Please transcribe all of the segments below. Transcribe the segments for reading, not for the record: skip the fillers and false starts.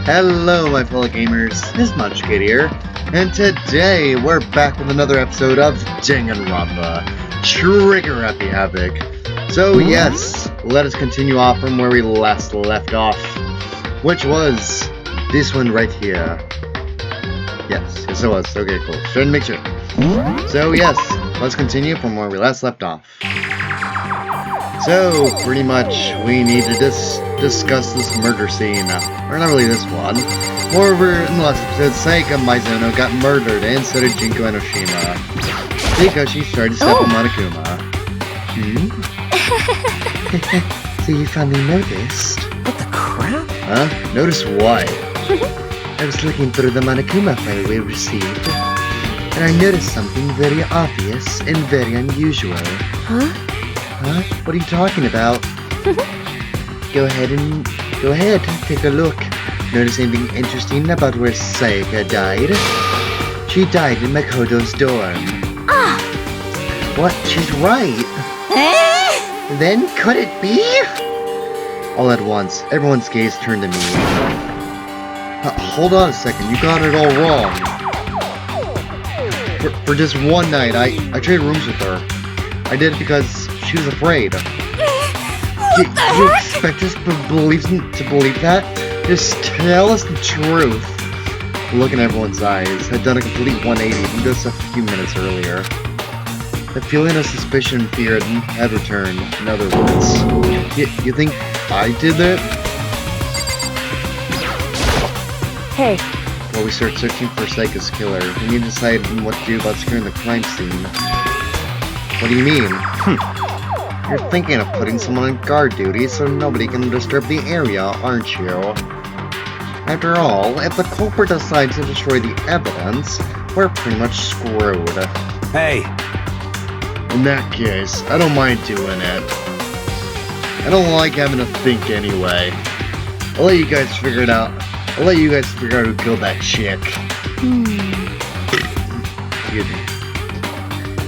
Hello, my fellow gamers, this is Munchkid here, and today we're back with another episode of Danganronpa, Trigger Happy Havoc. So yes, let us continue off from where we last left off, which was this one right here. Yes it was. Okay, cool. Trying to make sure. So yes, let's continue from where we last left off. So, pretty much, we need to discuss this murder scene. Or not really this one. Moreover, in the last episode, Sayaka Maizono got murdered, and so did Jinko Enoshima. Because she started to step on Monokuma. So you finally noticed? What the crap? Huh? Notice what? I was looking through the Monokuma file we received, and I noticed something very obvious and very unusual. Huh? Huh? What are you talking about? Go ahead, take a look. Notice anything interesting about where Sayaka died? She died in Makoto's dorm. Ah! What? She's right. Then could it be? All at once, everyone's gaze turned to me. Hold on a second, you got it all wrong. For just one night, I traded rooms with her. I did it because she was afraid. You expect us to believe that? Just tell us the truth. The look in everyone's eyes had done a complete 180 from just a few minutes earlier. The feeling of suspicion and fear had returned, in other words. You think I did that? Hey. While we start searching for Sayaka's killer, we need to decide what to do about securing the crime scene. What do you mean? You're thinking of putting someone on guard duty so nobody can disturb the area, aren't you? After all, if the culprit decides to destroy the evidence, we're pretty much screwed. Hey! In that case, I don't mind doing it. I don't like having to think anyway. I'll let you guys figure it out. I'll let you guys figure out who killed that chick. Excuse me.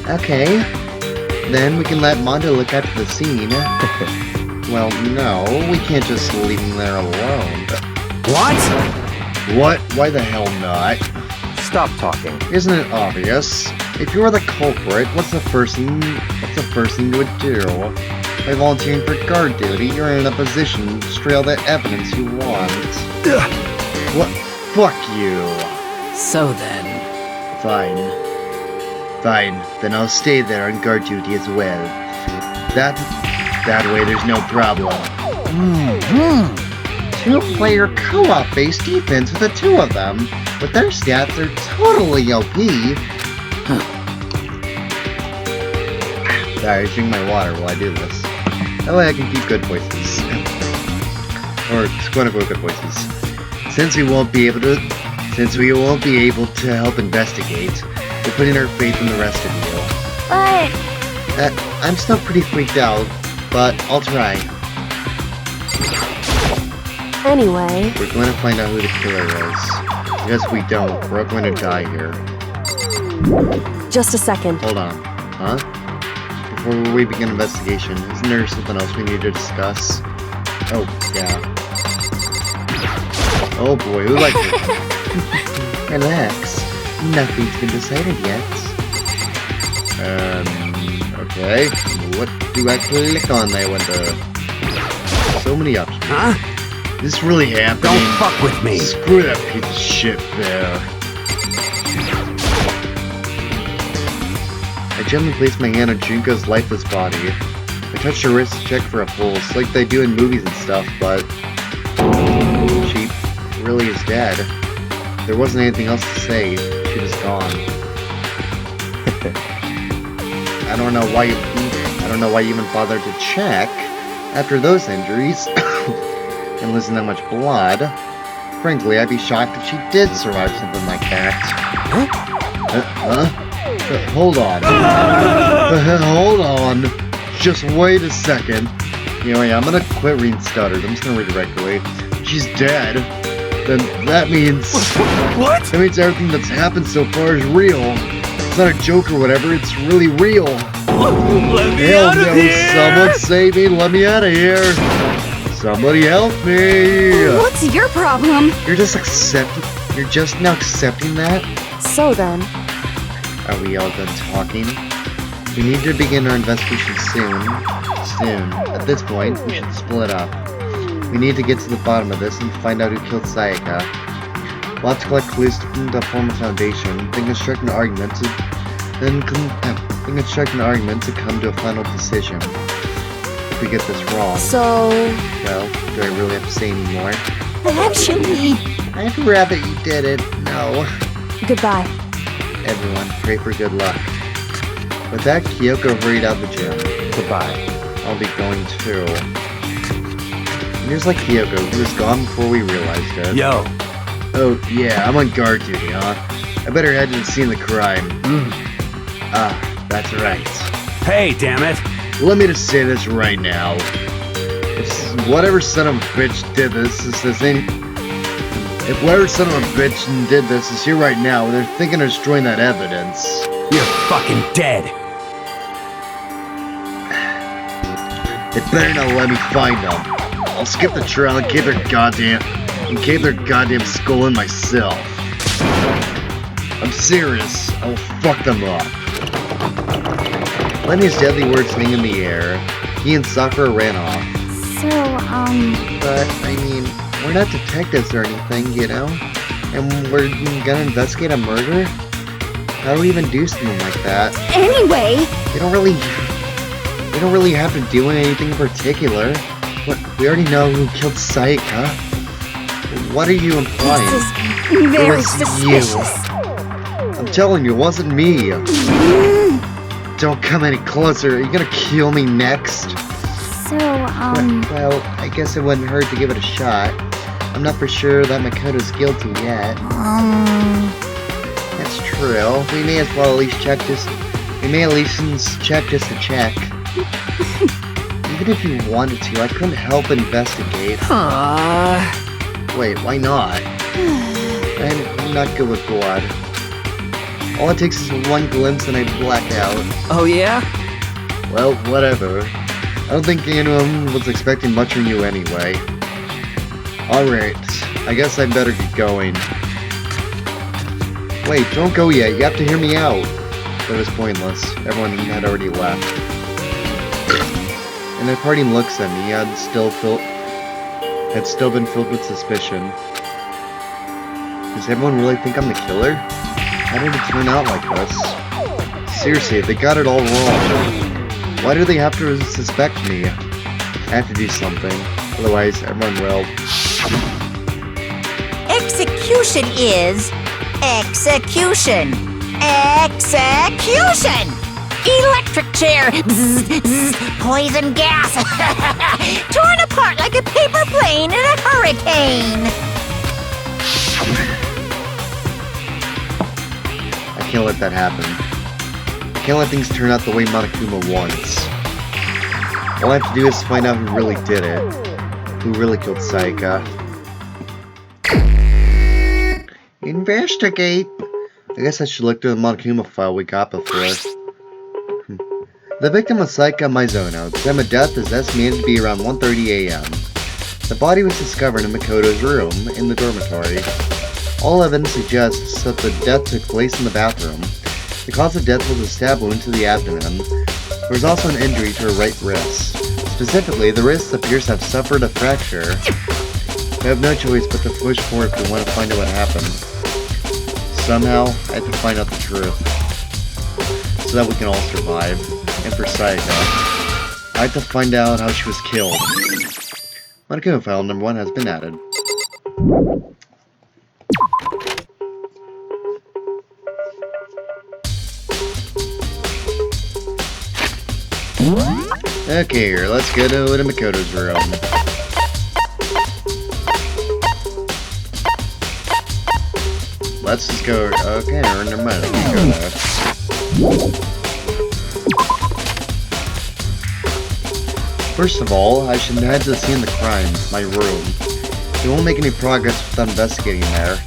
Okay. Then we can let Mondo look after the scene. Well, no, we can't just leave him there alone. What? What? Why the hell not? Stop talking. Isn't it obvious? If you were the culprit, what's the first thing you would do? By volunteering for guard duty, you're in a position to destroy all the evidence you want. What? Fuck you. So then... Fine, then I'll stay there on guard duty as well. That way there's no problem. Two-player co-op based defense with the two of them, but their stats are totally OP. Sorry, drink my water while I do this. That way I can keep good voices. Or quote-unquote good voices. Since we won't be able to help investigate, we're putting our faith in the rest of you. But... I'm still pretty freaked out, but I'll try. Anyway... We're going to find out who the killer is. Because if we don't, we're all going to die here. Just a second. Hold on. Huh? Before we begin investigation, isn't there something else we need to discuss? Oh, yeah. Oh boy, who likes it? Relax. Nothing's been decided yet. Okay. What do I click on there when so many options. Huh? Is this really happening? Don't fuck with me. Screw that piece of shit there. I gently placed my hand on Junko's lifeless body. I touched her wrist to check for a pulse, like they do in movies and stuff, but she really is dead. There wasn't anything else to say. She was gone. I don't know why you even bothered to check after those injuries and losing that much blood. Frankly, I'd be shocked if she did survive something like that. Hold on. Hold on. Just wait a second. Anyway, I'm gonna quit reading stuttered. I'm just gonna read it regularly. She's dead. Then that means... What? That means everything that's happened so far is real. It's not a joke or whatever, it's really real. Let me Hell out of no, here! someone save me, let me out of here. Somebody help me! What's your problem? You're just now accepting that? So then, Are we all done talking? We need to begin our investigation soon. At this point, we should split up. We need to get to the bottom of this and find out who killed Sayaka. We'll have to collect clues to form a foundation, then construct an argument to come to a final decision. If we get this wrong, so... well, do I really have to say any more? Actually... I'd rather you did it. No. Goodbye. Everyone, pray for good luck. With that, Kyoko hurried out the gym. Goodbye. I'll be going too. And here's like Kyoko, who was gone before we realized it. Yo. Oh, yeah, I'm on guard duty, huh? I better head to the scene of the crime. Ah, that's right. Hey, damn it. Let me just say this right now. If whatever son of a bitch did this is here right now, and they're thinking of destroying that evidence. You're fucking dead. They better not let me find them. I'll skip the trial and cave their goddamn skull in myself. I'm serious. I will fuck them up. Letting his deadly words hang in the air, he and Sakura ran off. So, But, I mean, we're not detectives or anything, you know? And we're gonna investigate a murder? How do we even do something like that? anyway... We don't really have to do anything in particular. Look, we already know who killed Sayaka. What are you implying? This is very It was suspicious. I'm telling you, it wasn't me. Don't come any closer. Are you gonna kill me next? So, Well, I guess it wouldn't hurt to give it a shot. I'm not for sure that Makoto's guilty yet. That's true. We may as well at least check just... We may at least check just to check. Even if you wanted to, I couldn't help investigate. Wait, why not? I'm not good with blood. All it takes is one glimpse and I black out. Oh yeah? Well, whatever. I don't think anyone was expecting much from you anyway. Alright, I guess I better get going. Wait, don't go yet, you have to hear me out. But it was pointless, everyone had already left. And their parting looks at me had still been filled with suspicion. Does everyone really think I'm the killer? How did it turn out like this? Seriously, they got it all wrong. Why do they have to suspect me? I have to do something, otherwise everyone will. Execution is execution. Execution! Electric chair! Bzz, bzz, poison gas! Torn apart like a paper plane in a hurricane! I can't let that happen. I can't let things turn out the way Monokuma wants. All I have to do is find out who really did it. Who really killed Sayaka. Investigate! I guess I should look through the Monokuma file we got before. The victim was Sayaka Mizono. The time of death is estimated to be around 1:30 a.m. The body was discovered in Makoto's room in the dormitory. All evidence suggests that the death took place in the bathroom. The cause of death was a stab wound to the abdomen. There was also an injury to her right wrist. Specifically, the wrist appears to have suffered a fracture. I have no choice but to push forward if we want to find out what happened. Somehow, I have to find out the truth. So that we can all survive. And for Sayaka, I have to find out how she was killed. Monokuma file number 1 has been added. Okay, here, let's go to Makoto's room. Let's just go. Okay, never mind. I can't go there. First of all, I should head to the scene of the crime, my room. We won't make any progress without investigating there.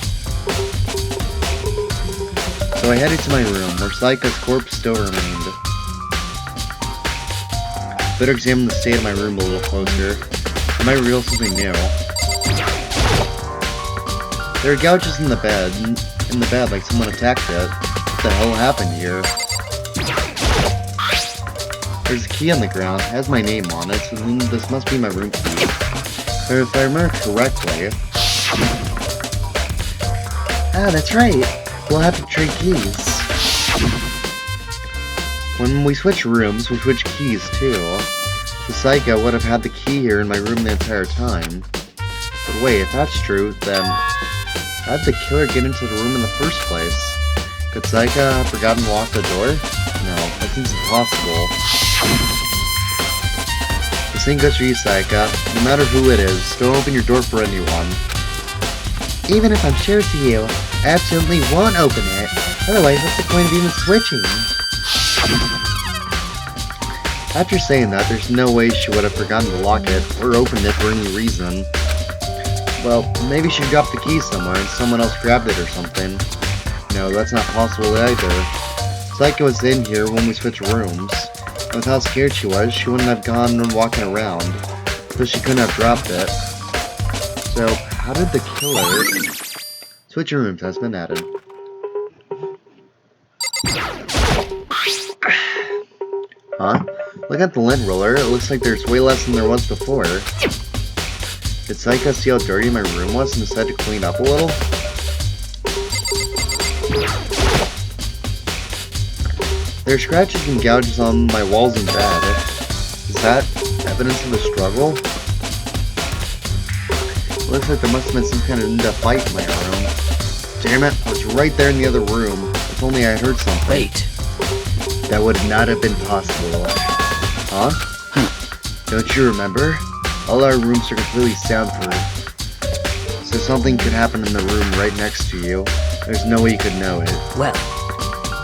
So I headed to my room, where Sayaka's corpse still remained. Better examine the state of my room a little closer. Am I real something new? There are gouges in the bed. Like someone attacked it. What the hell happened here? There's a key on the ground. It has my name on it, so then this must be my room key. Or if I remember correctly... Ah, that's right. We'll have to trade keys. When we switch rooms, we switch keys too. So Psycho would have had the key here in my room the entire time. But wait, if that's true, then how did the killer get into the room in the first place? Could Psycho have forgotten to lock the door? No, that seems impossible. The same goes for you, Psycho. No matter who it is, don't open your door for anyone. Even if I'm sure it's you, I absolutely won't open it. Otherwise, what's the point of even switching? After saying that, there's no way she would have forgotten to lock it, or opened it for any reason. Well, maybe she dropped the key somewhere and someone else grabbed it or something. No, that's not possible either. Psycho was in here when we switched rooms. And with how scared she was, she wouldn't have gone and walking around. So she couldn't have dropped it. So, how did the killer... Switching rooms has been added. Huh? Look at the lint roller, it looks like there's way less than there was before. Did Psycho see how dirty my room was and decide to clean up a little? There are scratches and gouges on my walls and bed. Is that evidence of a struggle? It looks like there must have been some kind of fight in my room. Damn it, I was right there in the other room. If only I heard something. Wait. That would not have been possible. Huh? Don't you remember? All our rooms are completely soundproof. So something could happen in the room right next to you. There's no way you could know it. Well,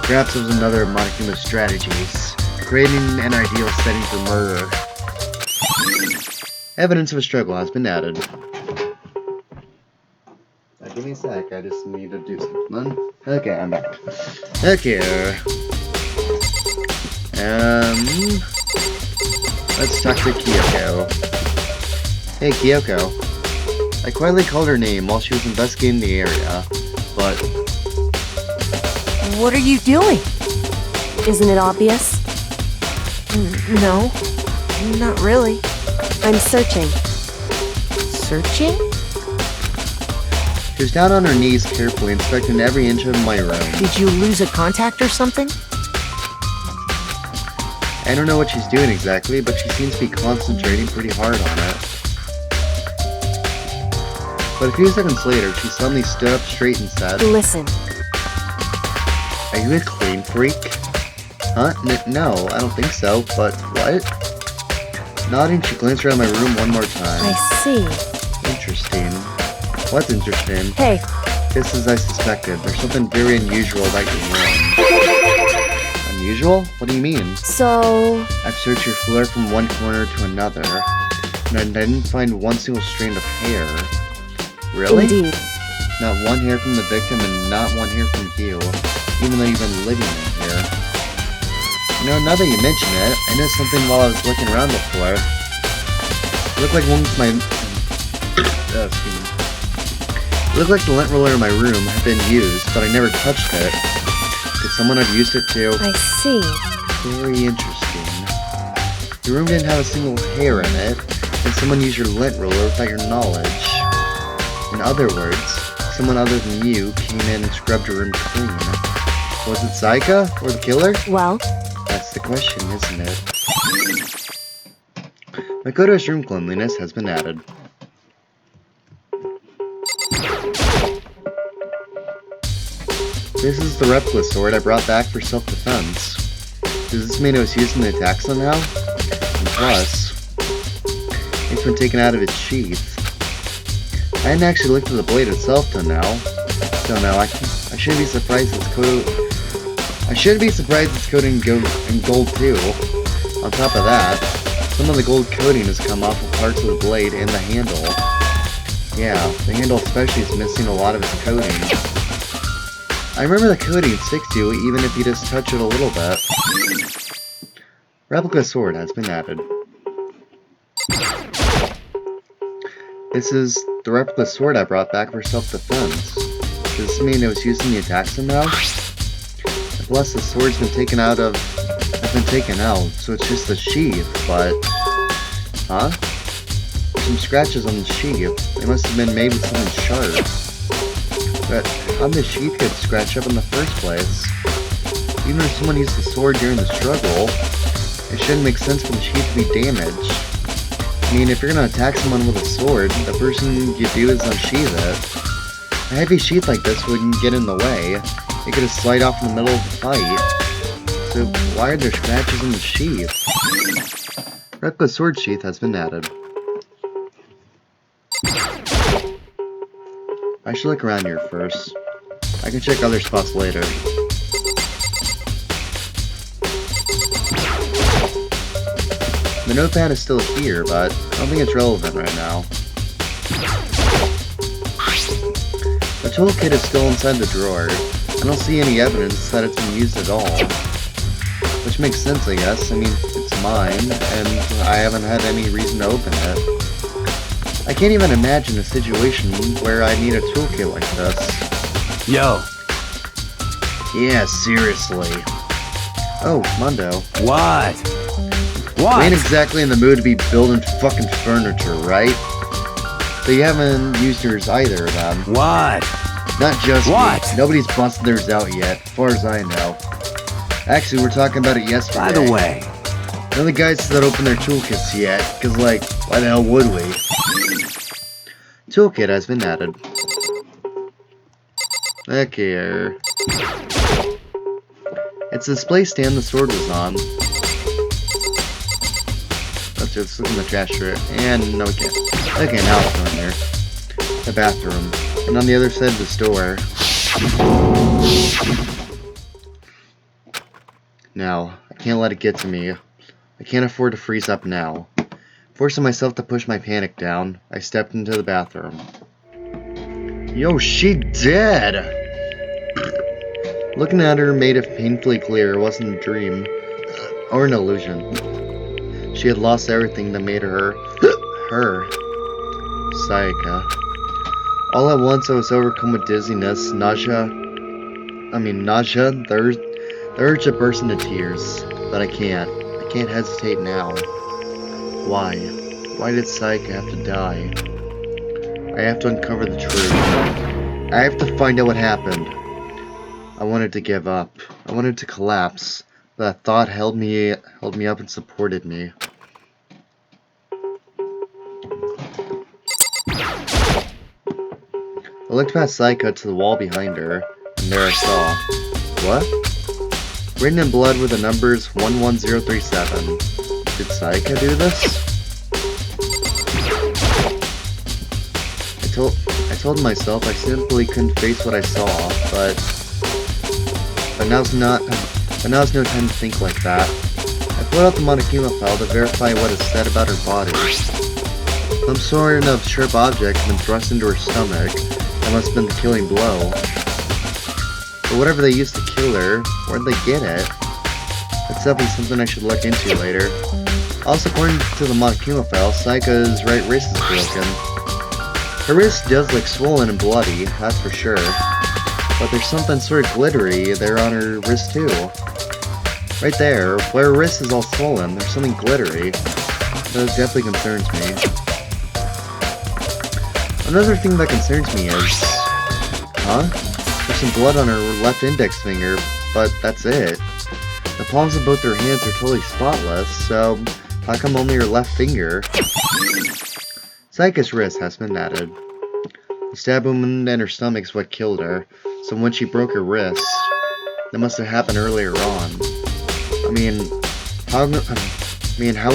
perhaps it was another of Monokuma's strategies, creating an ideal setting for murder. Evidence of a struggle has been added. Give me a sec, I just need to do something. Okay, I'm back. Okay. Let's talk to Kyoko. Hey, Kyoko. I quietly called her name while she was investigating the area, but... What are you doing? Isn't it obvious? No, not really. I'm searching. Searching? She was down on her knees carefully inspecting every inch of my room. Did you lose a contact or something? I don't know what she's doing exactly, but she seems to be concentrating pretty hard on it. But a few seconds later, she suddenly stood up straight and said, Listen. Are you a clean freak? Huh? No, I don't think so, but what? Nodding, she glanced around my room one more time. I see. Interesting. What's interesting? Hey. Just as I suspected, there's something very unusual about your room. Unusual? What do you mean? So... I've searched your floor from one corner to another, and I didn't find one single strand of hair. Really? Indeed. Not one hair from the victim and not one hair from you, even though you've been living in here. You know, now that you mention it, I noticed something while I was looking around the floor. It looked like one of my... excuse me. It looked like the lint roller in my room had been used, but I never touched it. Could someone have used it too? I see. Very interesting. Your room didn't have a single hair in it, and someone used your lint roller without your knowledge. In other words, someone other than you came in and scrubbed your room clean. Was it Saika, or the killer? Well? That's the question, isn't it? Makoto's room cleanliness has been added. This is the replica sword I brought back for self-defense. Does this mean it was used in the attack somehow? And plus, it's been taken out of its sheath. I hadn't actually looked at the blade itself till now. So no, I shouldn't be surprised it's coated. I shouldn't be surprised it's coated in gold too. On top of that, some of the gold coating has come off of parts of the blade and the handle. Yeah, the handle especially is missing a lot of its coating. I remember the coating sticks to you even if you just touch it a little bit. Replica sword has been added. This is the replica sword I brought back for self-defense. Does this mean it was used in the attack somehow? Plus, the sword's been taken out, so it's just the sheath, but... Huh? There's some scratches on the sheath. They must have been made with something sharp. But how did the sheath get scratched up in the first place? Even if someone used the sword during the struggle, it shouldn't make sense for the sheath to be damaged. I mean, if you're gonna attack someone with a sword, the first thing you do is unsheath it. A heavy sheath like this wouldn't get in the way. It could just slide off in the middle of the fight. So why are there scratches in the sheath? Replica sword sheath has been added. I should look around here first. I can check other spots later. The notepad is still here, but I don't think it's relevant right now. The toolkit is still inside the drawer. I don't see any evidence that it's been used at all. Which makes sense, I guess. I mean, it's mine, and I haven't had any reason to open it. I can't even imagine a situation where I need a toolkit like this. Yo. Yeah, seriously. Oh, Mondo. What? We ain't exactly in the mood to be building fucking furniture, right? So you haven't used yours either, then. What? Not just What? me. Nobody's busted theirs out yet, as far as I know. Actually, we were talking about it yesterday. By the way. None of the guys that opened their toolkits yet, because, like, why the hell would we? Toolkit has been added. Okay. It's the display stand the sword was on. Let's just look in the trash drawer. And no, we can't. Okay, now it's going there. The bathroom. And on the other side of the store. Now, I can't let it get to me. I can't afford to freeze up now. Forcing myself to push my panic down, I stepped into the bathroom. Yo, she dead! Looking at her made it painfully clear it wasn't a dream or an illusion. She had lost everything that made her her. Sayaka. All at once I was overcome with dizziness, nausea, the urge to burst into tears. But I can't hesitate now. Why? Why did Sayaka have to die? I have to uncover the truth. I have to find out what happened. I wanted to give up. I wanted to collapse. But that thought held me up and supported me. I looked past Sayaka to the wall behind her, and there I saw. What? Written in blood were the numbers 11037. Did Sayaka do this? I told myself I simply couldn't face what I saw, but now's no time to think like that. I pulled out the Monokuma file to verify what it said about her body. Some sort of sharp object had been thrust into her stomach. That must have been the killing blow. But whatever they used to kill her, where'd they get it? That's definitely something I should look into later. Also, according to the Monokuma file, Sayaka's right wrist is broken. Her wrist does look swollen and bloody, that's for sure. But there's something sort of glittery there on her wrist too. Right there, where her wrist is all swollen, there's something glittery. That definitely concerns me. Another thing that concerns me is... Huh? There's some blood on her left index finger, but that's it. The palms of both her hands are totally spotless, so how come only her left finger? Sayaka's wrist has been added. The stab wound in her stomach is what killed her, so when she broke her wrist, that must have happened earlier on. I mean, how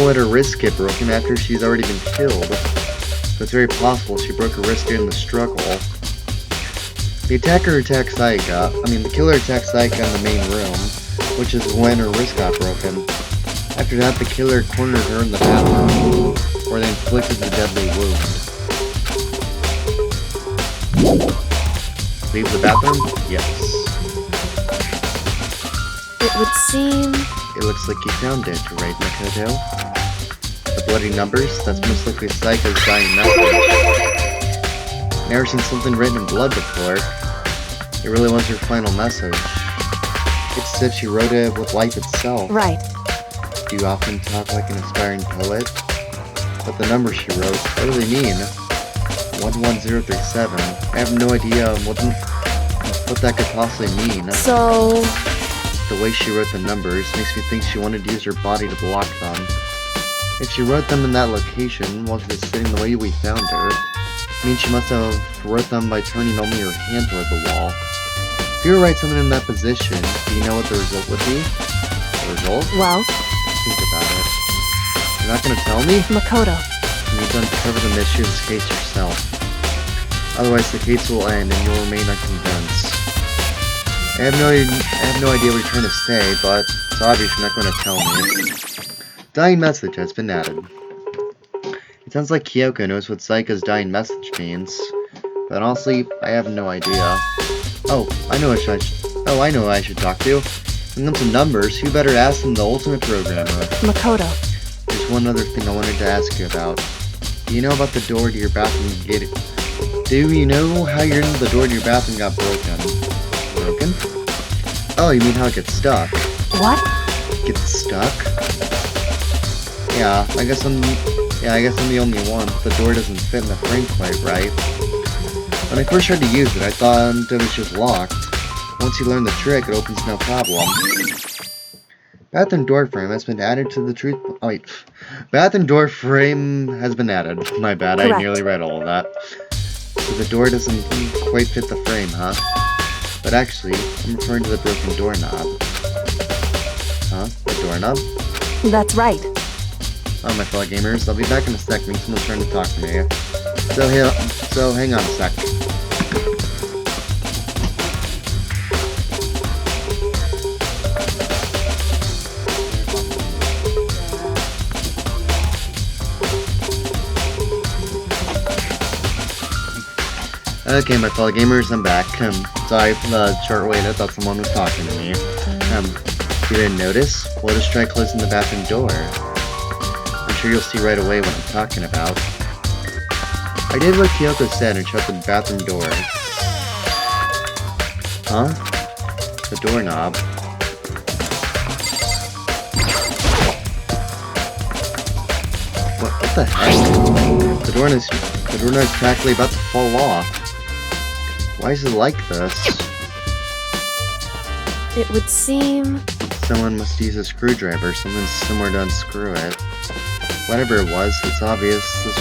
would her wrist get broken after she's already been killed? So it's very possible she broke her wrist during the struggle. The killer attacked Sayaka in the main room, which is when her wrist got broken. After that, the killer cornered her in the bathroom, where they inflicted the deadly wound. Leave the bathroom? Yes. It would seem... It looks like you found it, right, Makoto? The bloody numbers? That's most likely Sayaka's dying message. Never seen something written in blood before. It really was her final message. It said she wrote it with life itself. Right. Do you often talk like an aspiring poet? But the number she wrote, what do they mean? 11037. I have no idea what that could possibly mean. So... The way she wrote the numbers makes me think she wanted to use her body to block them. If she wrote them in that location while she was sitting the way we found her, it means she must have wrote them by turning only her hand toward the wall. If you were to write something in that position, do you know what the result would be? The result? Well, Think about it. You're not gonna tell me? Makoto. You need to uncover the mystery of this case yourself. Otherwise, the case will end and you'll remain unconvinced. I have no idea what you're trying to say, but it's obvious you're not going to tell me. Dying message has been added. It sounds like Kyoko knows what Saika's dying message means, but honestly, I have no idea. Oh, I know who I should talk to. When it comes to numbers, who better ask than the ultimate programmer? Makoto. There's one other thing I wanted to ask you about. Do you know about the door to your bathroom Do you know how the door to your bathroom got broken? Broken? Oh, you mean how it gets stuck? What? Gets stuck? Yeah, I guess I'm the only one. The door doesn't fit in the frame quite right. When I first tried to use it, I thought it was just locked. Once you learn the trick, it opens no problem. Bathroom door frame has been added to the truth. Oh wait. Bathroom door frame has been added. My bad, Correct. I nearly read all of that. So the door doesn't quite fit the frame, huh? But actually, I'm referring to the broken doorknob. Huh? The doorknob? That's right. Oh, my fellow gamers, I'll be back in a sec. Someone's trying to talk to me. So hang on a sec. Okay, my fellow gamers, I'm back. Sorry for the short wait, I thought someone was talking to me. You didn't notice? We'll just try closing the bathroom door. I'm sure you'll see right away what I'm talking about. I did what Kyoko said and shut the bathroom door. Huh? The doorknob. What the heck? The doorknob's practically about to fall off. Why is it like this? It would seem... Someone must use a screwdriver or something similar to unscrew it. Whatever it was, it's obvious this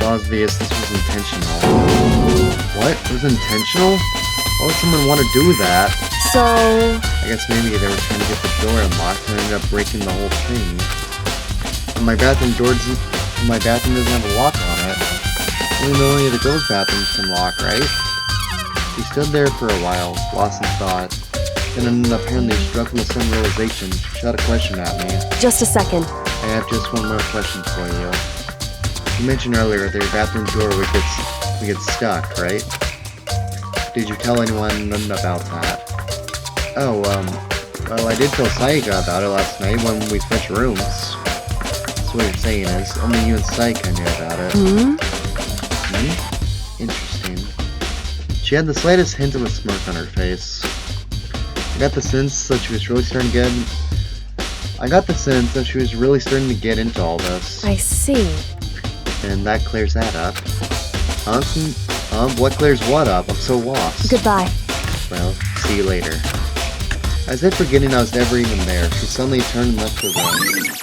was intentional. What? It was intentional? Why would someone want to do that? So... I guess maybe they were trying to get the door unlocked and ended up breaking the whole thing. And my bathroom doesn't have a lock on it. Only the girls' bathrooms can lock, right? He stood there for a while, lost in thought. Then apparently struck with some realization, shot a question at me. Just a second. I have just one more question for you. You mentioned earlier that your bathroom door would get stuck, right? Did you tell anyone about that? Oh, well, I did tell Saika about it last night when we switched rooms. So what you're saying is, only you and Saika knew about it. Interesting. She had the slightest hint of a smirk on her face. I got the sense that she was really starting to get into all this. I see. And that clears that up. What clears what up? I'm so lost. Goodbye. Well, see you later. As if forgetting I was ever even there, she suddenly turned and left the room.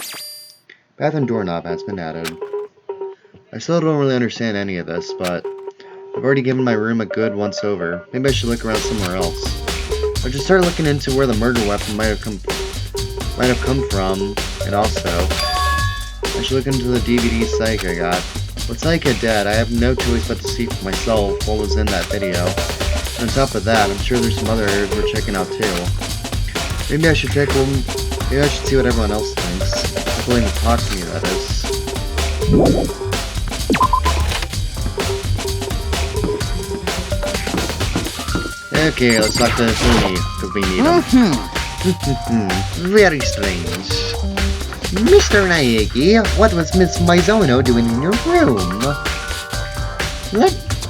Bathroom doorknob has been added. I still don't really understand any of this, but I've already given my room a good once over. Maybe I should look around somewhere else. I should start looking into where the murder weapon might have come from, and also, I should look into the DVD Saika got. With Saika dead, I have no choice but to see for myself what was in that video. And on top of that, I'm sure there's some others we're checking out too. Maybe I should see what everyone else thinks. If willing to talk to me, that is. Okay, let's talk to Sony, because we need him. Very strange. Mr. Naegi, what was Miss Mizono doing in your room?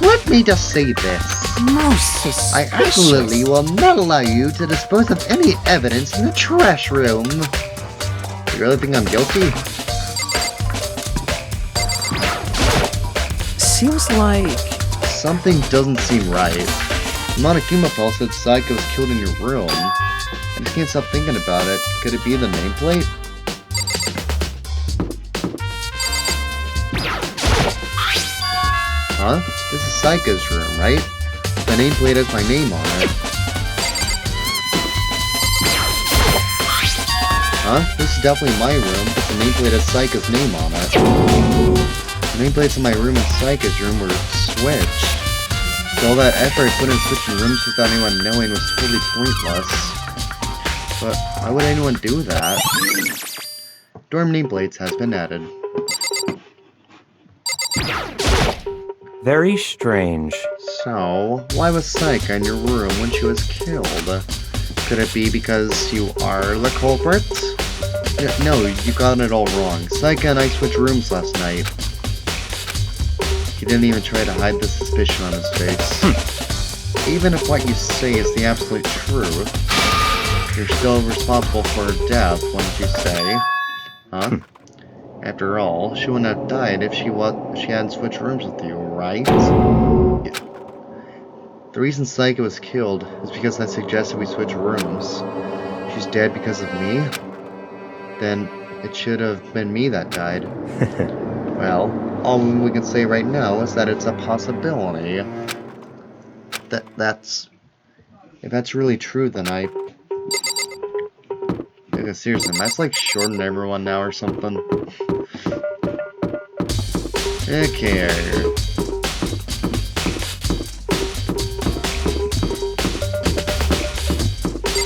Let me just say this. Most suspicious. I absolutely will not allow you to dispose of any evidence in the trash room. You really think I'm guilty? Seems like... Something doesn't seem right. Monokuma Paul said Saika was killed in your room. I just can't stop thinking about it. Could it be the nameplate? Huh? This is Saika's room, right? The nameplate has my name on it. Huh? This is definitely my room, but the nameplate has Saika's name on it. The nameplates in my room and Saika's room were switched. So all that effort I put in switching rooms without anyone knowing was totally pointless. But why would anyone do that? Dorm nameplates has been added. very strange. So, why was Saika in your room when she was killed? Could it be because you are the culprit? No, you got it all wrong. Saika and I switched rooms last night. He didn't even try to hide the suspicion on his face. Even if what you say is the absolute truth, you're still responsible for her death, wouldn't you say? Huh? After all, she wouldn't have died if she hadn't switched rooms with you, right? The reason Saika was killed is because I suggested we switch rooms. She's dead because of me? Then it should have been me that died. Well, all we can say right now is that it's a possibility. If that's really true, then seriously, am I just like shorting everyone now or something? Okay.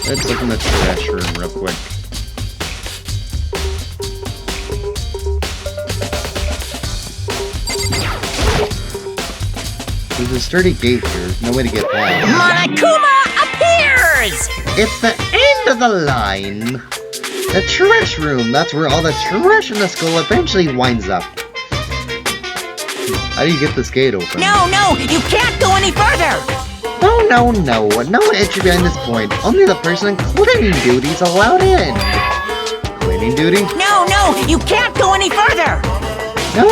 Let's look in the trash room real quick. There's a sturdy gate here, no way to get past. Monokuma appears! It's the end of the line! The trash room, that's where all the trash in the school eventually winds up. How do you get this gate open? No, you can't go any further! No entry behind this point. Only the person in cleaning duty is allowed in. Cleaning duty? No, you can't go any further! No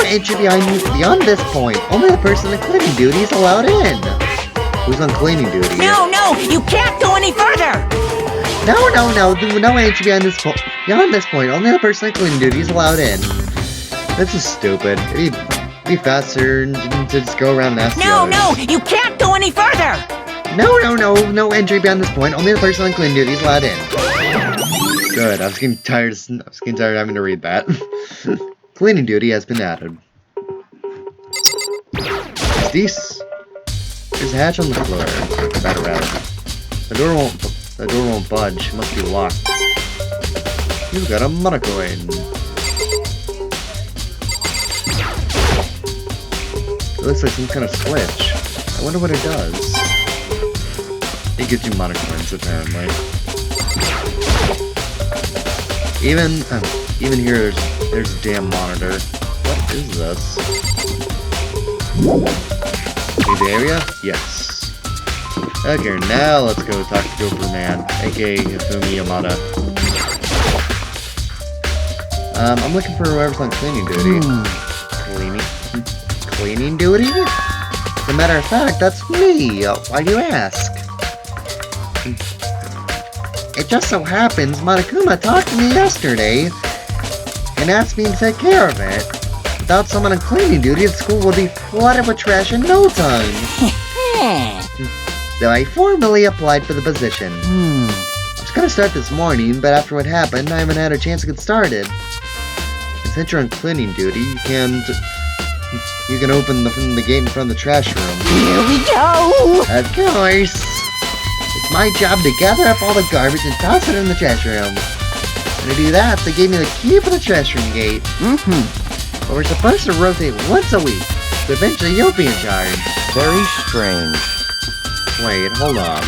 entry beyond this point. Only the person in cleaning duty is allowed in. Who's on cleaning duty? No, you can't go any further! No entry beyond this point. Beyond this point, only the person in cleaning duty is allowed in. This is stupid. It'd be faster to just go around and ask the others. You can't go any further! No entry beyond this point. Only the person on cleaning duty is allowed in. Good. I was getting tired of having to read that. Cleaning duty has been added. There's a hatch on the floor. Better rather. The door won't budge. It must be locked. You've got a monocoin. It looks like some kind of switch. I wonder what it does. It gives you monocoins, apparently. Even here, there's a damn monitor. What is this? See the area? Yes. Okay, now let's go talk to Gopher Man, aka Hifumi Yamada. I'm looking for whoever's on cleaning duty. Cleaning duty? As a matter of fact, that's me. Why do you ask? It just so happens Monokuma talked to me yesterday and asked me to take care of it. Without someone on cleaning duty, the school will be flooded with trash in no time. So I formally applied for the position. I was gonna start this morning, but after what happened, I haven't had a chance to get started. And since you're on cleaning duty, you can open the gate in front of the trash room. Here we go! Of course! It's my job to gather up all the garbage and toss it in the trash room. And to do that, they gave me the key for the trash room gate. But we're supposed to rotate once a week, so eventually you'll be in charge. Very strange. Wait, hold on.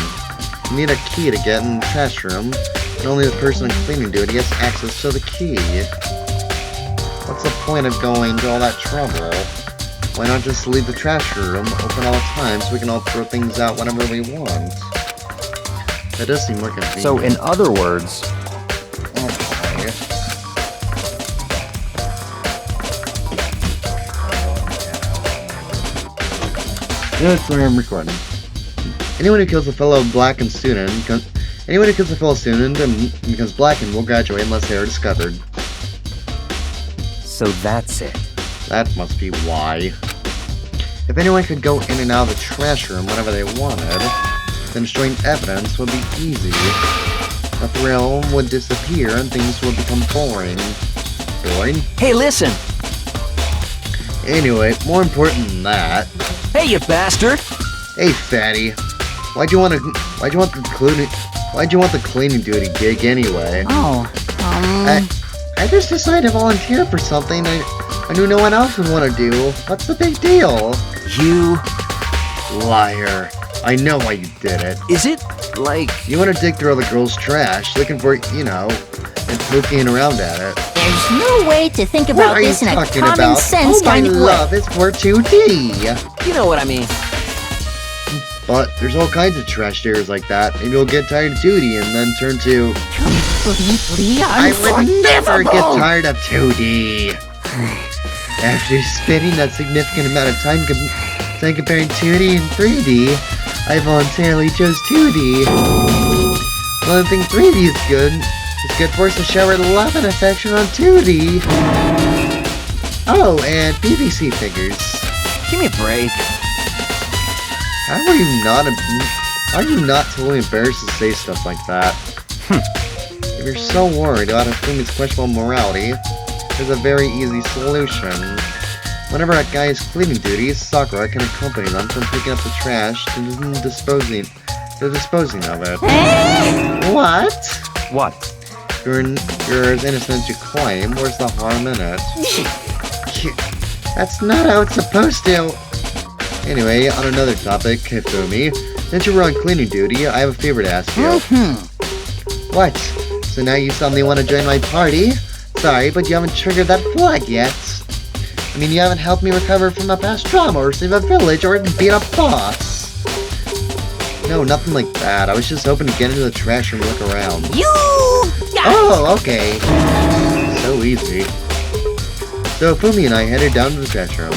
You need a key to get in the trash room, and only the person in cleaning duty has access to the key. What's the point of going to all that trouble? why not just leave the trash room open all the time so we can all throw things out whenever we want? That does seem more convenient. So, in other words, Okay. That's where I'm recording. Anyone who kills a fellow black and student, anyone who kills a fellow student and becomes black and will graduate unless they are discovered. so that's it. That must be why. If anyone could go in and out of the trash room whenever they wanted, then destroying evidence would be easy. The thrill would disappear and things would become boring. Boring? Hey, listen! Anyway, more important than that. Hey, you bastard! Hey, fatty. Why'd you want the cleaning duty gig anyway? I just decided to volunteer for something I knew no one else would want to do. What's the big deal? You... Liar. I know why you did it. Is it, like... You want to dig through all the girls' trash, looking for, you know, and poking around at it. There's no way to think What about are you this in a talking common about? sense Oh, my kind of way. love, it's for 2D. You know what I mean. But there's all kinds of trash diggers like that. Maybe you'll get tired of 2D and then turn to... Completely I would never get unforgivable. tired of 2D. After spending that significant amount of time comparing 2D and 3D, I voluntarily chose 2D. One thing 3D is good for is to shower love and affection on 2D. Oh, and PVC figures. Give me a break. How are you not totally embarrassed to say stuff like that? If you're so worried about Fumi's questionable morality, there's a very easy solution. Whenever a guy is cleaning duty, Sakura can accompany them from picking up the trash to disposing of it. What? What? You're as innocent as you claim. Where's the harm in it? That's not how it's supposed to. Anyway, on another topic, Hifumi, since you were on cleaning duty, I have a favor to ask you. What? So now you suddenly want to join my party? Sorry, but you haven't triggered that flag yet. I mean, you haven't helped me recover from a past trauma, or save a village, or beat a boss. No, nothing like that. I was just hoping to get into the trash room and look around. You got Oh, okay. So easy. So Fumi and I headed down to the trash room.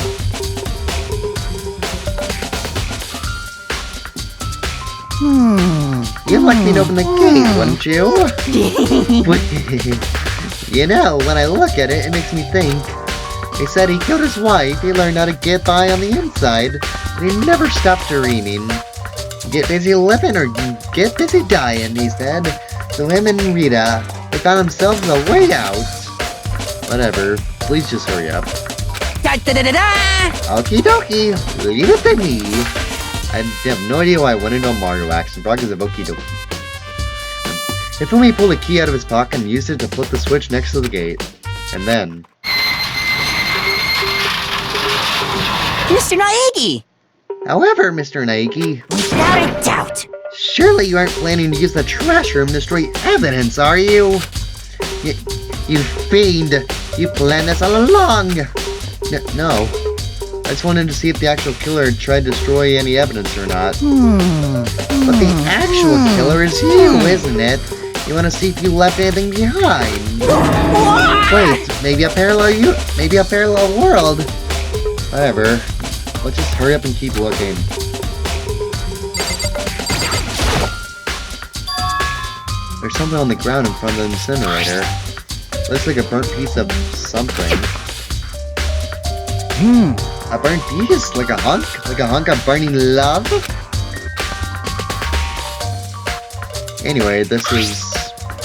You'd like me to open the gate, wouldn't you? You know, when I look at it, it makes me think. He said he killed his wife, he learned how to get by on the inside, and he never stopped dreaming. Get busy living or get busy dying, he said. So him and Rita, they found themselves a way out. Whatever, please just hurry up. Okie dokie, leave it to me. I have no idea why I went into a Mario accent, probably because of okie dokie. Ifumi pulled a key out of his pocket and used it to flip the switch next to the gate. And then... Mr. Naegi! However, Mr. Naegi, Without a doubt! surely you aren't planning to use the trash room to destroy evidence, are you? You fiend! You planned this all along! No. I just wanted to see if the actual killer had tried to destroy any evidence or not. But the actual killer is you, isn't it? You want to see if you left anything behind. Wait, maybe a parallel world. Whatever. Let's just hurry up and keep looking. There's something on the ground in front of the incinerator. Looks like a burnt piece of something. A burnt piece? Like a hunk? Like a hunk of burning love? Anyway, this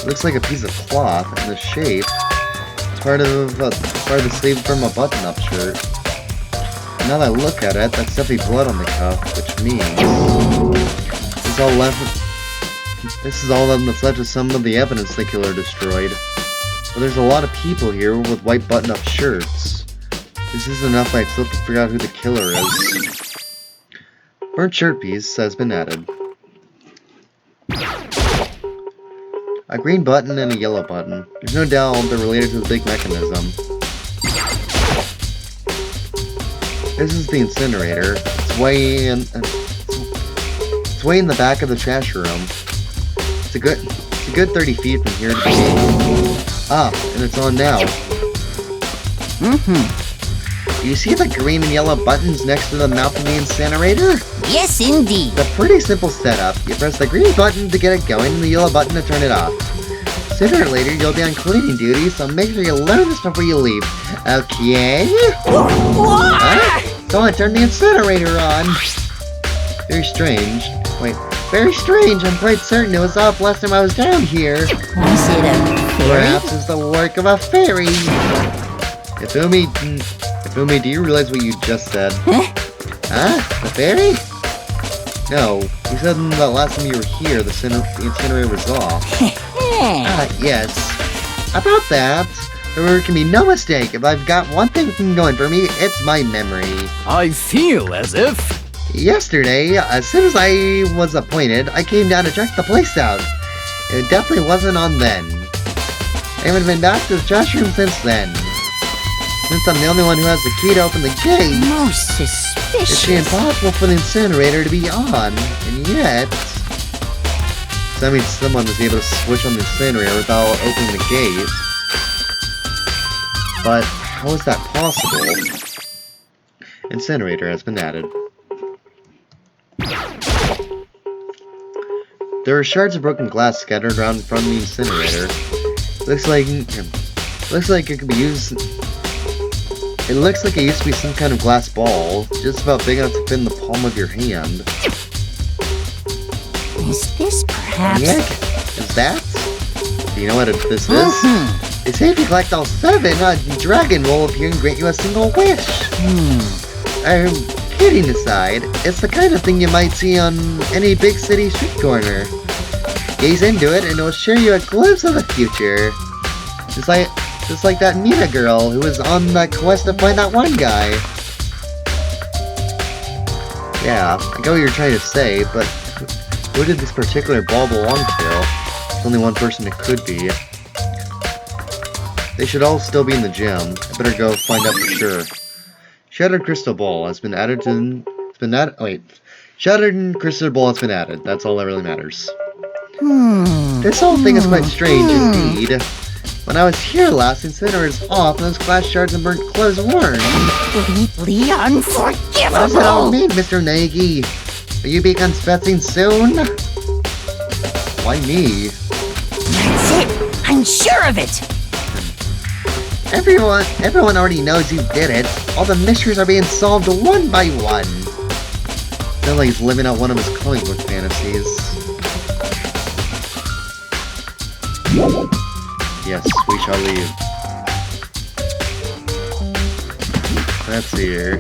looks like a piece of cloth in the shape. It's part of the sleeve from a button-up shirt. Now that I look at it, that's definitely blood on the cuff, which means this is all that's left of some of the evidence the killer destroyed. But there's a lot of people here with white button-up shirts. This isn't enough, I'd still have to figure out who the killer is. Burnt shirt piece has been added. A green button and a yellow button. There's no doubt they're related to the big mechanism. This is the incinerator. It's way in the back of the trash room. It's a good 30 feet from here to the gate. Ah, and it's on now. Do you see the green and yellow buttons next to the mouth of the incinerator? Yes, indeed. It's a pretty simple setup. You press the green button to get it going and the yellow button to turn it off. Sooner or later, you'll be on cleaning duty, so make sure you learn this before you leave. Okay? Huh? Someone turn the incinerator on. Very strange. Wait, very strange. I'm quite certain it was off last time I was down here. Was it a fairy? Perhaps it's the work of a fairy. Ifumi, do you realize what you just said? Huh? The fairy? No, you said the last time you were here, the incinerator was off. Yes. About that, there can be no mistake. If I've got one thing going for me, it's my memory. I feel as if... Yesterday, as soon as I was appointed, I came down to check the place out. It definitely wasn't on then. I haven't been back to the trash room since then. Since I'm the only one who has the key to open the gate, Most suspicious. it's impossible for the incinerator to be on, and yet... So that means someone was able to switch on the incinerator without opening the gate. But how is that possible? Incinerator has been added. There are shards of broken glass scattered around in front of the incinerator. Looks like it could be used. It looks like it used to be some kind of glass ball, just about big enough to fit in the palm of your hand. Is this perhaps... Heck, is that? Do you know what this is? They say if you collect all 7, a dragon will appear and grant you a single wish. Kidding aside, it's the kind of thing you might see on any big city street corner. Gaze into it and it'll show you a glimpse of the future. Just like that Mina girl who was on that quest to find that one guy. Yeah, I get what you're trying to say, but who did this particular ball belong to? There's only one person it could be. They should all still be in the gym. I better go find out for sure. Shattered crystal ball has been added to... Shattered crystal ball has been added. That's all that really matters. This whole thing is quite strange indeed. When I was here last, incinerator is off and those glass shards and burnt clothes weren't. completely unforgivable. What does it all mean, Mr. Nagy? Will you be confessing soon? Why me? That's it. I'm sure of it. Everyone already knows you did it. All the mysteries are being solved one by one. Sounds like he's living out one of his comic book fantasies. Yes, we shall leave. Let's see here.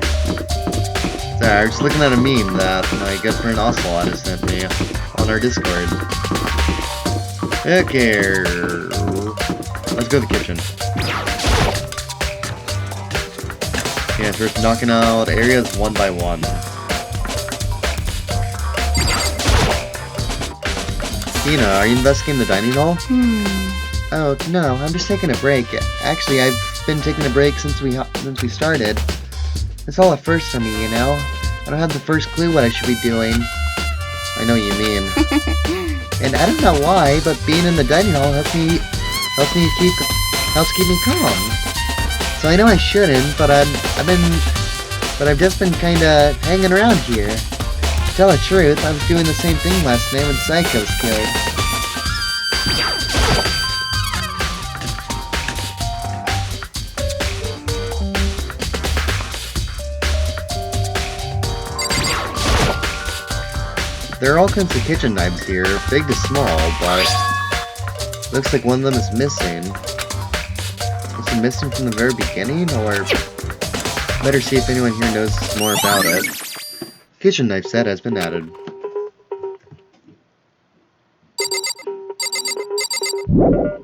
Sorry, I was looking at a meme that my good friend Ocelot has sent me on our Discord. Okay, let's go to the kitchen. Yeah, first knocking out areas one by one. Tina, are you investigating the dining hall? Oh, no, I'm just taking a break. Actually, I've been taking a break since we started. It's all a first for me, you know? I don't have the first clue what I should be doing. I know what you mean. And I don't know why, but being in the dining hall helps keep me calm. So I know I shouldn't, but I've just been kinda hanging around here. To tell the truth, I was doing the same thing last night when Psycho was killed. There are all kinds of kitchen knives here, big to small, but looks like one of them is missing. Is it missing from the very beginning, or better see if anyone here knows more about it. Kitchen knife set has been added.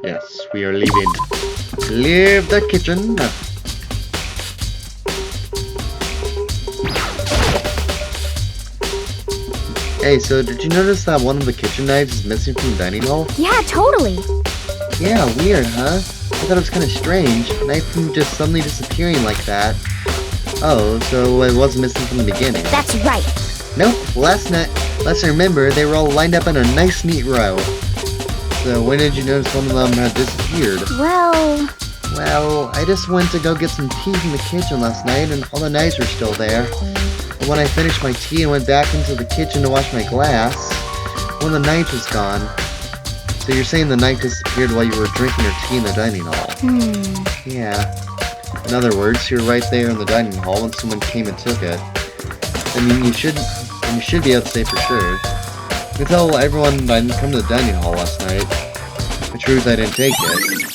Yes, we are leaving. Leave the kitchen. Hey, so did you notice that one of the kitchen knives is missing from the dining hall? Yeah, totally. Yeah, weird, huh? I thought it was kind of strange. Knife from just suddenly disappearing like that. Oh, so it wasn't missing from the beginning. That's right. Nope, last I remember, they were all lined up in a nice, neat row. So when did you notice one of them had disappeared? Well, I just went to go get some tea from the kitchen last night, and all the knives were still there. But when I finished my tea and went back into the kitchen to wash my glass, one of the knives was gone. So you're saying the knife disappeared while you were drinking your tea in the dining hall? Yeah. In other words, you were right there in the dining hall when someone came and took it. I mean, you should be able to say for sure. You can tell everyone I didn't come to the dining hall last night. The truth, I didn't take it.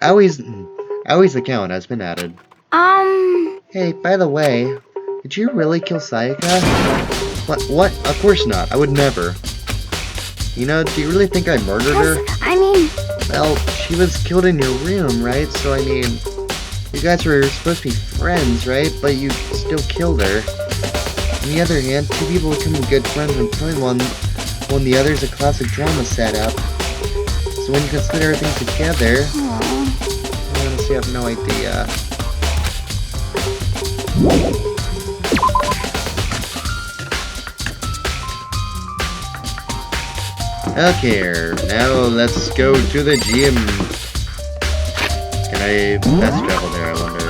Awie's account has been added. Hey, by the way, did you really kill Sayaka? What? Of course not. I would never. You know, do you really think I murdered her? Well, she was killed in your room, right? So, I mean, you guys were supposed to be friends, right? But you still killed her. On the other hand, two people becoming good friends and killing one the other is a classic drama setup. So when you consider everything together, I honestly have no idea. Okay, now let's go to the gym. Can I fast travel there, I wonder?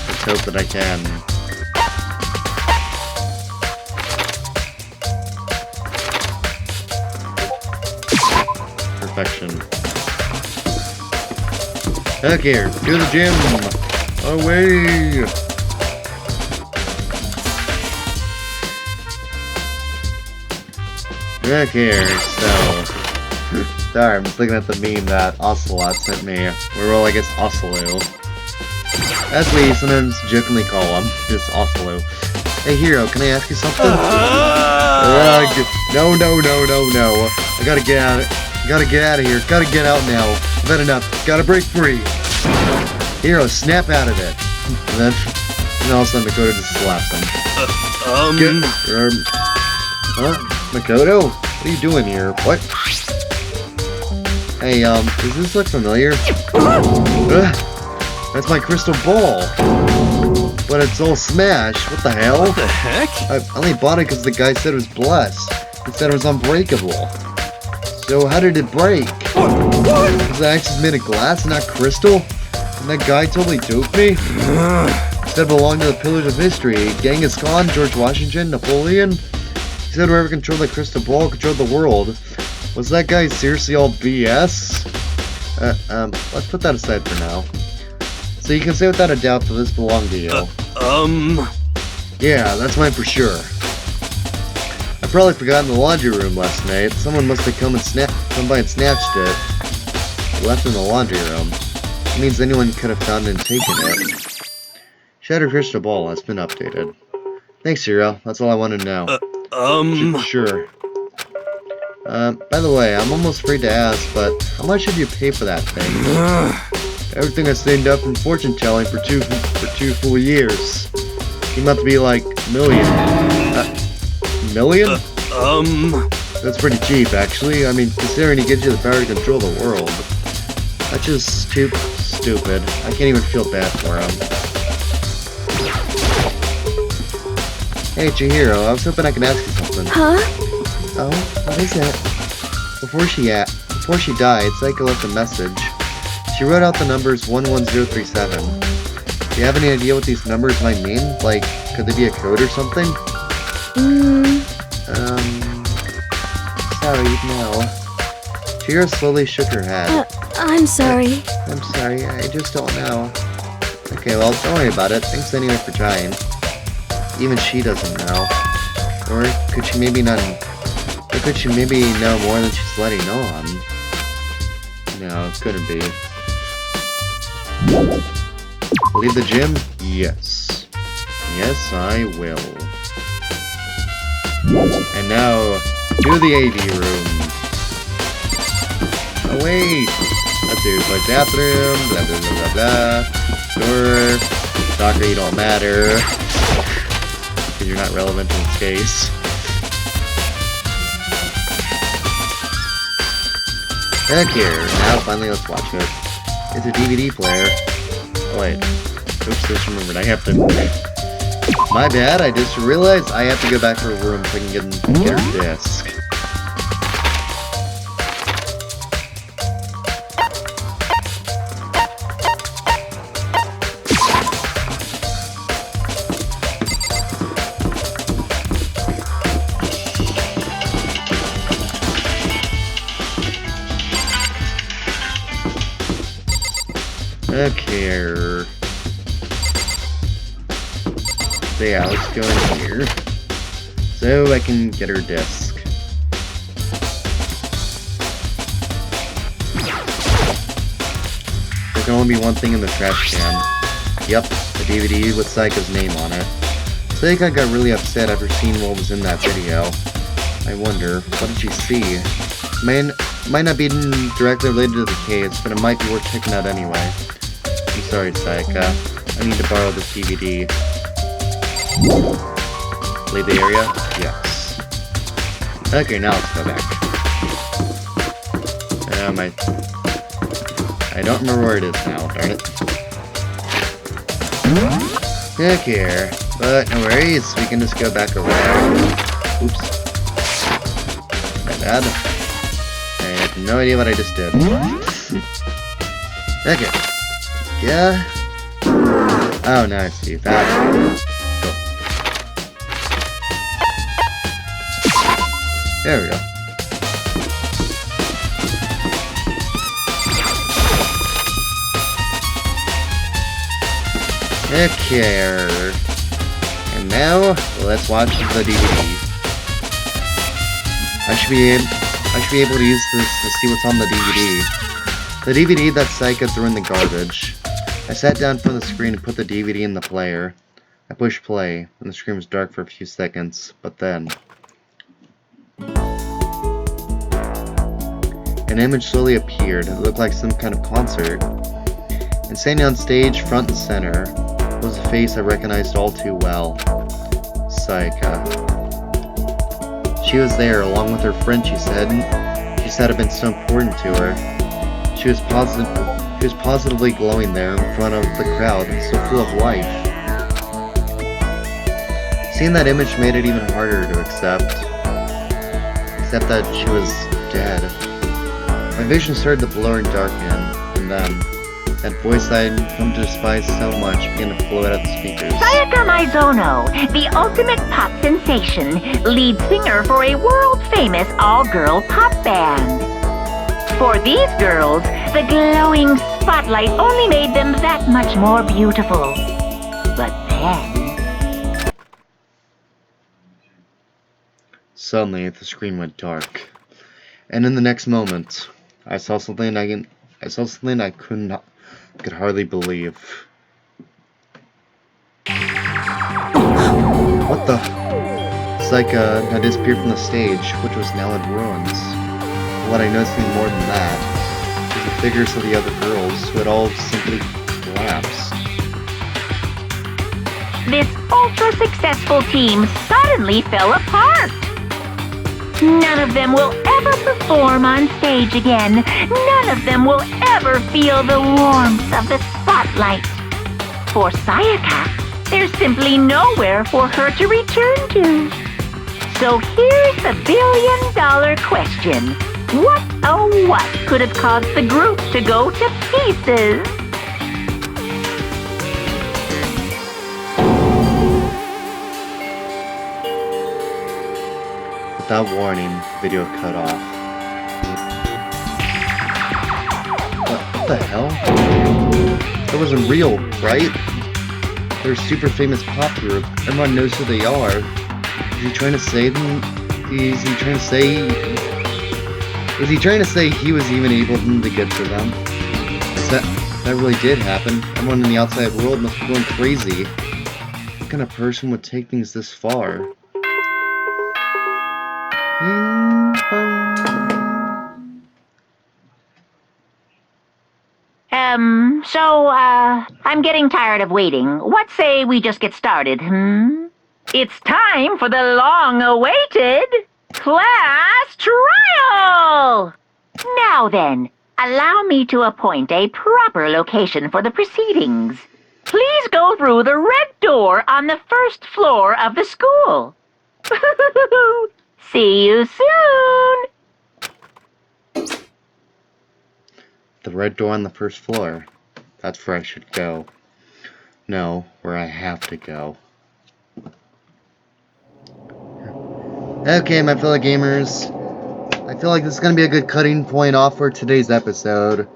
Let's hope that I can. Perfection. Okay, to the gym! Away! Okay, so... Sorry, I'm just looking at the meme that Ocelot sent me. We're all, I guess, Ocelot. As we sometimes jokingly call him, just Ocelot. Hey, Hero, can I ask you something? No. I gotta get out of here. Gotta get out now. I've had enough. Gotta break free. Hero, snap out of it. And all of a sudden, Makoto just slaps him. Huh? Makoto? What are you doing here? What? Hey, does this look familiar? That's my crystal ball. But it's all smashed. What the hell? What the heck? I only bought it because the guy said it was blessed. He said it was unbreakable. So how did it break? Was it actually made of glass and not crystal? And that guy totally duped me? Said it belonged to the Pillars of History. Genghis Khan, George Washington, Napoleon. He said whoever controlled the crystal ball controlled the world. Was that guy seriously all BS? Let's put that aside for now. So you can say without a doubt that this belonged to you. Yeah, that's mine for sure. I probably forgot in the laundry room last night. Someone must have come by and snatched it. Left in the laundry room. It means anyone could have found it and taken it. Shattered crystal ball has been updated. Thanks, Hero. That's all I want to know. Sure. By the way, I'm almost afraid to ask, but how much did you pay for that thing? Everything I stayed up from fortune telling for two full years. He must be like million. Million? That's pretty cheap, actually. I mean, considering he gives you the power to control the world. That's just stupid. I can't even feel bad for him. Hey, Chihiro, I was hoping I could ask you something. Huh? Oh, what is it? Before she died, Psycho left a message. She wrote out the numbers 11037. Do you have any idea what these numbers might mean? Like, could they be a code or something? Sorry, no. Chihiro slowly shook her head. I'm sorry. I'm sorry, I just don't know. Okay, well, don't worry about it. Thanks anyway for trying. Even she doesn't know. Or could she maybe not... Or could she maybe know more than she's letting on? No, it couldn't be. Leave the gym? Yes. Yes, I will. And now, to the AV room. Oh wait! Let's do my bathroom, blah blah blah blah blah. Sure. Soccer, you don't matter. Because you're not relevant in this case. Heck here. Now finally let's watch it. It's a DVD player. Oh wait. Oops, just remembered. I have to... My bad, I just realized I have to go back to her room so I can get her disc. Okay. So yeah, let's go in here. So I can get her disc. There can only be one thing in the trash can. Yep, the DVD with Sayaka's name on it. Sayaka got really upset after seeing what was in that video. I wonder, what did she see? Might not be directly related to the case, but it might be worth checking out anyway. I'm sorry, Sayaka. I need to borrow this DVD. Leave the area? Yes. Okay, now let's go back. I don't remember where it is now, darn it. Okay, but no worries, we can just go back around. Oops. My bad. I had no idea what I just did. Okay. Yeah. Oh, now I see. That. There we go. Okay. And now, let's watch the DVD. I should be able to use this to see what's on the DVD. The DVD that Sayaka threw in the garbage. I sat down in front of the screen and put the DVD in the player. I pushed play, and the screen was dark for a few seconds, but then... an image slowly appeared. It looked like some kind of concert. And standing on stage, front and center, was a face I recognized all too well. Sayaka. She was there, along with her friend, she said. She said it had been so important to her. She was positively glowing there in front of the crowd, so full of life. Seeing that image made it even harder to accept. Except that she was dead. My vision started to blur and darken, and then, that voice I'd come to despise so much began to flow out of the speakers. Sayaka Maizono, the ultimate pop sensation, lead singer for a world-famous all-girl pop band. For these girls, the glowing spotlight only made them that much more beautiful. But then... Suddenly, the screen went dark, and in the next moment, I saw something I could hardly believe. What the? Sayaka had disappeared from the stage, which was now in ruins. What I noticed even more than that was the figures of the other girls, who had all simply collapsed. This ultra-successful team suddenly fell apart. None of them will ever perform on stage again. None of them will ever feel the warmth of the spotlight. For Sayaka, there's simply nowhere for her to return to. So here's the billion-dollar question. What, oh what, could have caused the group to go to pieces? Without warning, the video cut off. What the hell? That wasn't real, right? They're a super famous pop group. Everyone knows who they are. Is he trying to say them? Is he trying to say he was even able to get to them? That really did happen. Everyone in the outside world must be going crazy. What kind of person would take things this far? I'm getting tired of waiting. What say we just get started, It's time for the long-awaited class trial! Now then, allow me to appoint a proper location for the proceedings. please go through the red door on the first floor of the school. See you soon. The red door on the first floor. That's where I should go. No, where I have to go. Okay, my fellow gamers. I feel like this is going to be a good cutting point off for today's episode.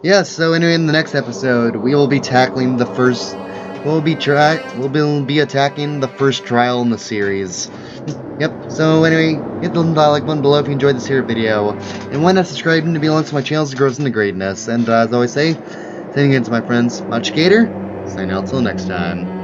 Yes, so anyway, in the next episode, we will be tackling the first... We'll be attacking the first trial in the series. Yep, so anyway, hit the like button below if you enjoyed this here video. And why not subscribe to be along to my channels that grows into greatness. And as I always say, thank you again to my friends, Much Gator, sign out till next time.